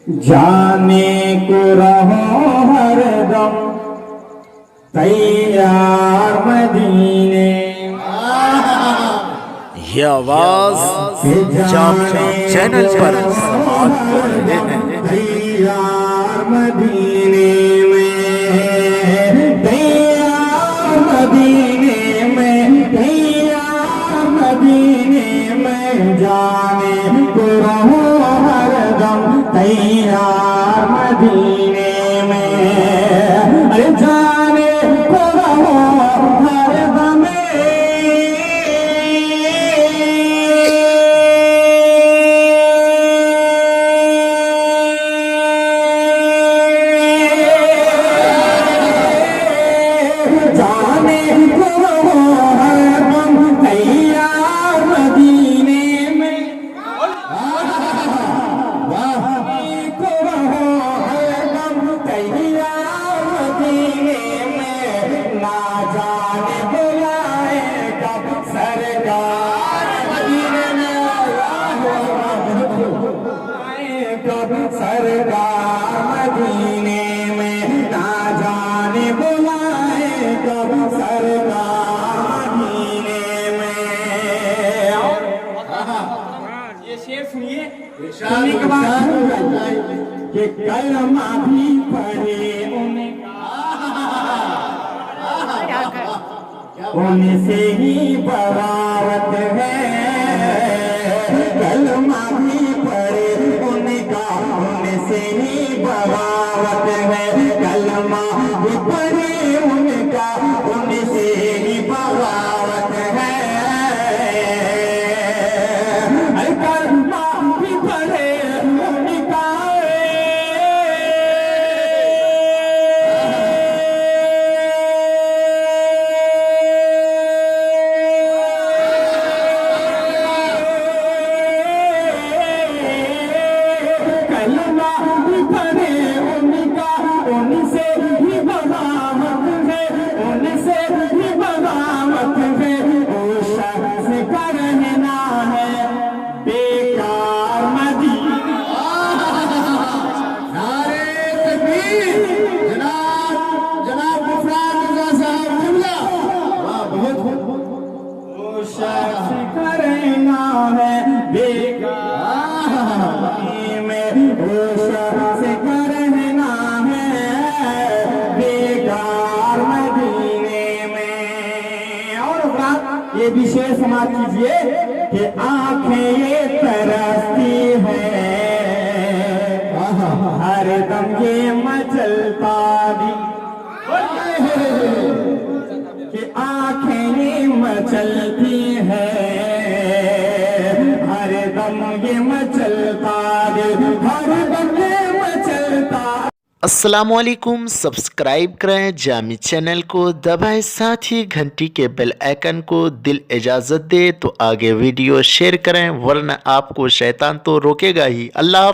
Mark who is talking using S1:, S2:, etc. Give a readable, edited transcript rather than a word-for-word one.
S1: जाने को रहो हर दम तैयार मदीने।
S2: ये आवाज जामिया चैनल पर समाअत हो रहे हैं।
S1: तैयार मदीने में, तैयार मदीने में, तैयार मदीने में, जाने को रहो हर दम तैयार मदीने में। अरे जाने को रहो हर दम सरकार मदीने में, ना जाने बुलाए कब सरकार मदीने में।
S3: ये शेर सुनिए।
S1: सुनने के बाद कि कलमा भी पढ़े उनसे ही बगावत है। कलमा भी पढ़े उनका उनसे ही बगावत है। कलमा भी पढ़े उनका उनसे ही बगावत है। कलमा भी पढ़े उनका कलमा भी पढ़े उनका उनसे ही बगावत है। उनसे ही बगावत है। ओ शख्स का रहना है बेकार मदीना। नारे तकबीर। जनाब गुफरान रज़ा साहब जुमला। वाह, बहुत। ओ शख्स का रहना है बेकार में, ओ शख्स का रहना है बेकार मदीने में। और बात ये विशेष समाज कीजिए कि आंखें ये तरसती है हर दम ये मचलता भी, कि आंखें ये मचलती है हर दम ये मचलता भी, हर दम ये मचलता।
S2: अस्सलामुअलैकुम। सब्सक्राइब करें जामी चैनल को, दबाएं साथ ही घंटी के बेल आइकन को। दिल इजाज़त दे तो आगे वीडियो शेयर करें, वरना आपको शैतान तो रोकेगा ही। अल्लाह।